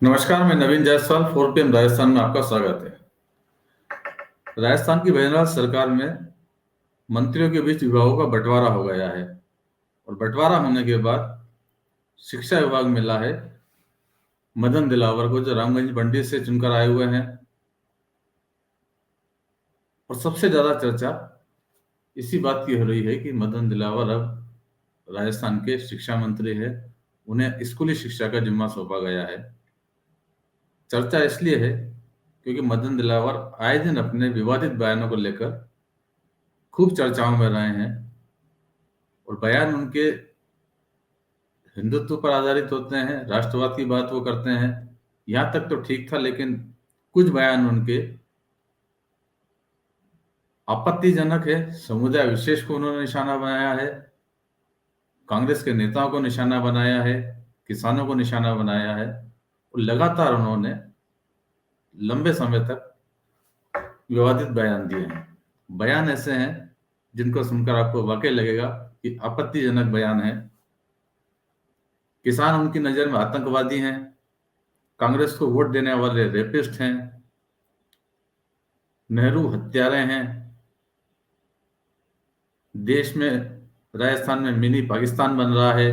नमस्कार, मैं नवीन जायसवाल 4PM राजस्थान में आपका स्वागत है। राजस्थान की बहरहाल सरकार में मंत्रियों के बीच विभागों का बंटवारा हो गया है और बंटवारा होने के बाद शिक्षा विभाग मिला है मदन दिलावर को, जो रामगंज मंडी से चुनकर आए हुए हैं। और सबसे ज्यादा चर्चा इसी बात की हो रही है कि मदन दिलावर अब राजस्थान के शिक्षा मंत्री है, उन्हें स्कूली शिक्षा का जिम्मा सौंपा गया है। चर्चा इसलिए है क्योंकि मदन दिलावर आए दिन अपने विवादित बयानों को लेकर खूब चर्चाओं में रहे हैं और बयान उनके हिंदुत्व पर आधारित होते हैं, राष्ट्रवाद की बात वो करते हैं। यहां तक तो ठीक था, लेकिन कुछ बयान उनके आपत्तिजनक है। समुदाय विशेष को उन्होंने निशाना बनाया है, कांग्रेस के नेताओं को निशाना बनाया है, किसानों को निशाना बनाया है और लगातार उन्होंने लंबे समय तक विवादित बयान दिए हैं। बयान ऐसे हैं जिनको सुनकर आपको वाकई लगेगा कि आपत्तिजनक बयान है। किसान उनकी नजर में आतंकवादी हैं, कांग्रेस को वोट देने वाले रेपिस्ट हैं, नेहरू हत्यारे हैं, देश में राजस्थान में मिनी पाकिस्तान बन रहा है,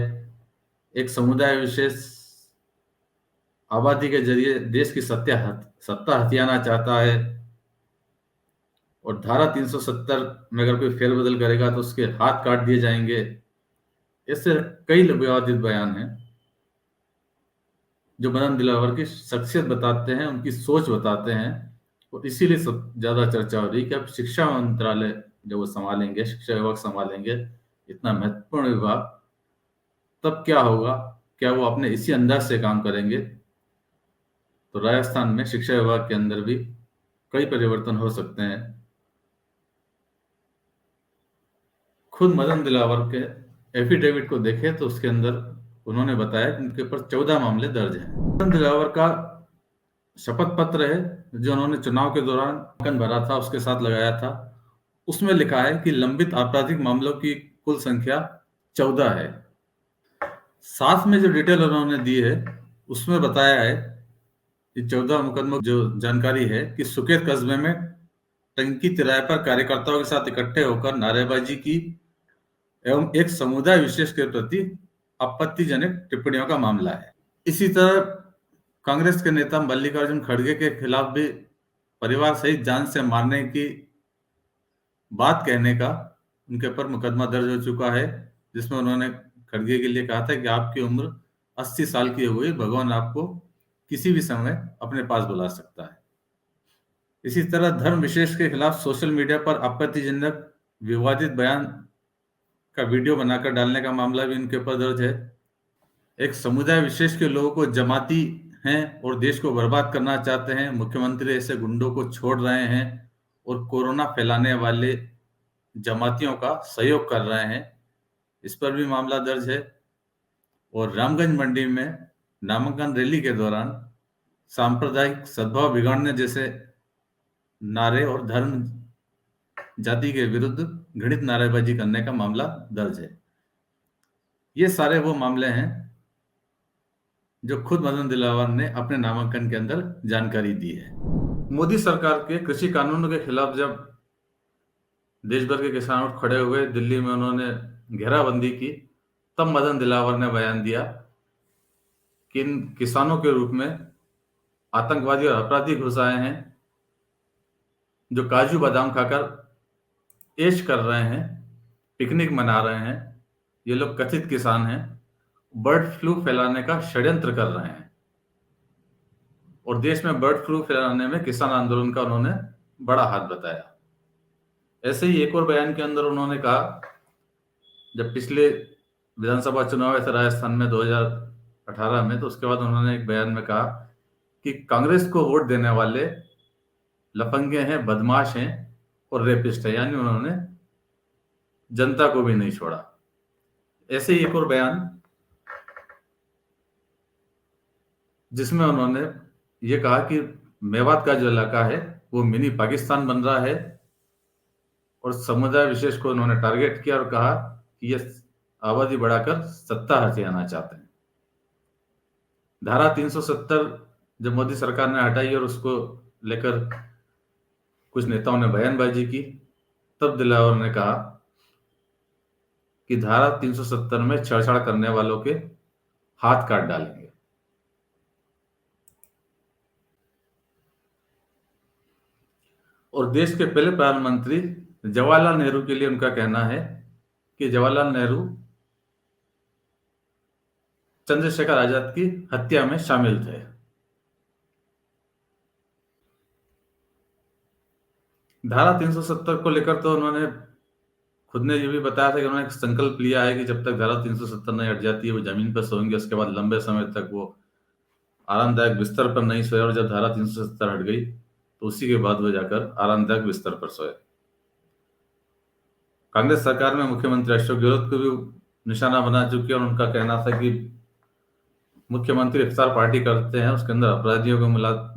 एक समुदाय विशेष आबादी के जरिए देश की सत्ता हथियाना चाहता है और धारा 370 में अगर कोई फेरबदल करेगा तो उसके हाथ काट दिए जाएंगे। ऐसे कई विवादित बयान हैं जो मदन दिलावर की शख्सियत बताते हैं, उनकी सोच बताते हैं। और इसीलिए सब ज्यादा चर्चा हो रही है कि अब शिक्षा मंत्रालय जब वो संभालेंगे, शिक्षा विभाग संभालेंगे, इतना महत्वपूर्ण विभाग, तब क्या होगा? क्या वो अपने इसी अंदाज से काम करेंगे? तो राजस्थान में शिक्षा विभाग के अंदर भी कई परिवर्तन हो सकते हैं। खुद मदन दिलावर के एफिडेविट को देखें तो उसके अंदर उन्होंने बताया कि उनके ऊपर 14 मामले दर्ज हैं। मदन दिलावर का शपथ पत्र है जो उन्होंने चुनाव के दौरान नामांकन भरा था, उसके साथ लगाया था। उसमें लिखा है कि लंबित आपराधिक मामलों की कुल संख्या 14 है। साथ में जो डिटेल उन्होंने दी है उसमें बताया है कि 14 मुकदमों जो जानकारी है कि सुकेत कस्बे में टंकी तिराए पर कार्यकर्ताओं के साथ इकट्ठे होकर नारेबाजी की एवं एक समुदाय विशेष के प्रति आपत्तिजनक टिप्पणियों का मामला है। इसी तरह कांग्रेस के नेता मल्लिकार्जुन खड़गे के खिलाफ भी परिवार सहित जान से मारने की बात कहने का उनके ऊपर मुकदमा दर्ज हो चुका है, जिसमें उन्होंने खड़गे के लिए कहा था कि आपकी उम्र 80 साल की हो गई, भगवान आपको किसी भी समय अपने पास बुला सकता है। इसी तरह धर्म विशेष के खिलाफ सोशल मीडिया पर आपत्तिजनक विवादित बयान का वीडियो बनाकर डालने का मामला भी उनके ऊपर दर्ज है। एक समुदाय विशेष के लोगों को जमाती हैं और देश को बर्बाद करना चाहते हैं, मुख्यमंत्री ऐसे गुंडों को छोड़ रहे हैं और कोरोना फैलाने वाले जमातियों का सहयोग कर रहे हैं, इस पर भी मामला दर्ज है। और रामगंज मंडी में नामांकन रैली के दौरान सांप्रदायिक सद्भाव बिगाड़ने जैसे नारे और धर्म जाति के विरुद्ध घृणित नारेबाजी करने का मामला दर्ज है। ये सारे वो मामले हैं जो खुद मदन दिलावर ने अपने नामांकन के अंदर जानकारी दी है। मोदी सरकार के कृषि कानूनों के खिलाफ जब देश भर के किसान उठ खड़े हुए, दिल्ली में उन्होंने घेराबंदी की, तब मदन दिलावर ने बयान दिया कि इन किसानों के रूप में आतंकवादी और अपराधी घुस आए हैं जो काजू बादाम खाकर ऐश कर रहे हैं, पिकनिक मना रहे हैं। ये लोग कथित किसान हैं, बर्ड फ्लू फैलाने का षड्यंत्र कर रहे हैं और देश में बर्ड फ्लू फैलाने में किसान आंदोलन का उन्होंने बड़ा हाथ बताया। ऐसे ही एक और बयान के अंदर उन्होंने कहा, जब पिछले विधानसभा चुनाव हुए थे राजस्थान में 2018 में, तो उसके बाद उन्होंने एक बयान में कहा कि कांग्रेस को वोट देने वाले लफंगे हैं, बदमाश हैं और रेपिस्ट है, यानी उन्होंने जनता को भी नहीं छोड़ा। ऐसे ही एक और बयान जिसमें उन्होंने ये कहा कि मेवात का जो इलाका है वो मिनी पाकिस्तान बन रहा है और समुदाय विशेष को उन्होंने टारगेट किया और कहा कि ये आबादी बढ़ाकर सत्ता हथियाना चाहते हैं। धारा 370 जब मोदी सरकार ने हटाई और उसको लेकर कुछ नेताओं ने बयानबाजी की, तब दिलावर ने कहा कि धारा 370 में छेड़छाड़ करने वालों के हाथ काट डालेंगे। और देश के पहले प्रधानमंत्री जवाहरलाल नेहरू के लिए उनका कहना है कि जवाहरलाल नेहरू चंद्रशेखर आजाद की हत्या में शामिल थे। धारा 370 को लेकर तो उन्होंने खुद ने ये भी बताया था कि उन्होंने एक संकल्प लिया है कि जब तक धारा 370 नहीं हट जाती है वो जमीन पर सोएंगे, उसके बाद लंबे समय तक वो आरामदायक बिस्तर पर नहीं सोए, और जब धारा 370 हट गई तो उसी के बाद वो जाकर आरामदायक बिस्तर पर सोए। कांग्रेस सरकार में मुख्यमंत्री अशोक गहलोत को भी निशाना बना चुकी है और उनका कहना था कि मुख्यमंत्री इफ्तार पार्टी करते हैं, उसके अंदर अपराधियों को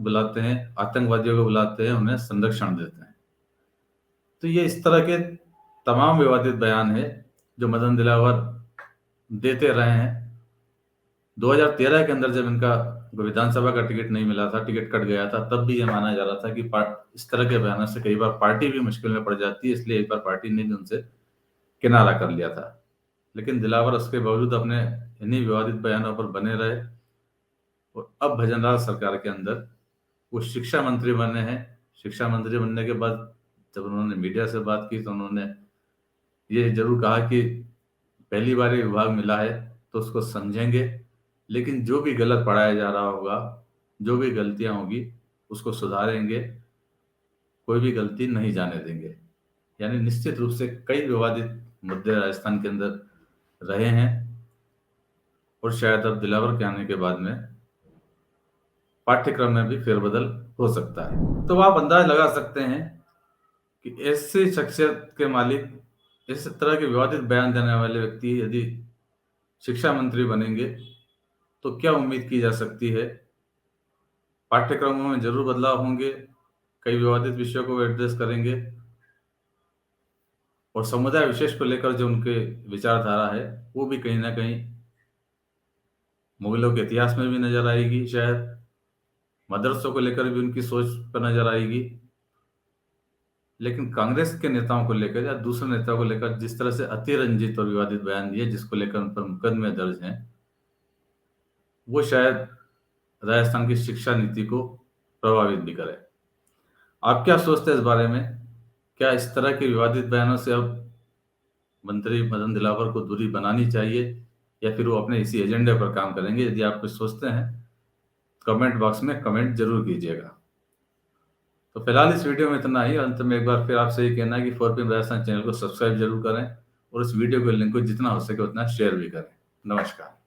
बुलाते हैं, आतंकवादियों को बुलाते हैं, उन्हें संरक्षण देते हैं। तो ये इस तरह के तमाम विवादित बयान है जो मदन दिलावर देते रहे हैं। 2013 के अंदर जब इनका विधानसभा का टिकट नहीं मिला था, टिकट कट गया था, तब भी ये माना जा रहा था कि इस तरह के बयानों से कई बार पार्टी भी मुश्किल में पड़ जाती है, इसलिए एक बार पार्टी ने भी उनसे किनारा कर लिया था। लेकिन दिलावर उसके बावजूद अपने इन्हीं विवादित बयानों पर बने रहे और अब भजनलाल सरकार के अंदर वो शिक्षा मंत्री बने हैं। शिक्षा मंत्री बनने के बाद जब उन्होंने मीडिया से बात की तो उन्होंने ये जरूर कहा कि पहली बार ये विभाग मिला है तो उसको समझेंगे, लेकिन जो भी गलत पढ़ाया जा रहा होगा, जो भी गलतियां होगी उसको सुधारेंगे, कोई भी गलती नहीं जाने देंगे। यानी निश्चित रूप से कई विवादित मुद्दे राजस्थान के अंदर रहे हैं और शायद अब दिलावर के आने के बाद में पाठ्यक्रम में भी फेरबदल हो सकता है। तो आप अंदाज लगा सकते हैं कि ऐसी शख्सियत के मालिक, इस तरह के विवादित बयान देने वाले व्यक्ति यदि शिक्षा मंत्री बनेंगे तो क्या उम्मीद की जा सकती है। पाठ्यक्रमों में जरूर बदलाव होंगे, कई विवादित विषयों को एड्रेस करेंगे और समुदाय विशेष को लेकर जो उनके विचारधारा है वो भी कहीं ना कहीं मुगलों के इतिहास में भी नजर आएगी, शायद मदरसों को लेकर भी उनकी सोच पर नजर आएगी। लेकिन कांग्रेस के नेताओं को लेकर या दूसरे नेताओं को लेकर जिस तरह से अतिरंजित और विवादित बयान दिए, जिसको लेकर उन पर मुकदमे दर्ज हैं, वो शायद राजस्थान की शिक्षा नीति को प्रभावित भी करे। आप क्या सोचते हैं इस बारे में? क्या इस तरह के विवादित बयानों से अब मंत्री मदन दिलावर को दूरी बनानी चाहिए या फिर वो अपने इसी एजेंडे पर काम करेंगे? यदि आप कुछ सोचते हैं कमेंट बॉक्स में कमेंट जरूर कीजिएगा। तो फिलहाल इस वीडियो में इतना ही। अंत में एक बार फिर आपसे ये कहना है कि 4PM राजस्थान चैनल को सब्सक्राइब जरूर करें और इस वीडियो के लिंक को जितना हो सके उतना शेयर भी करें। नमस्कार।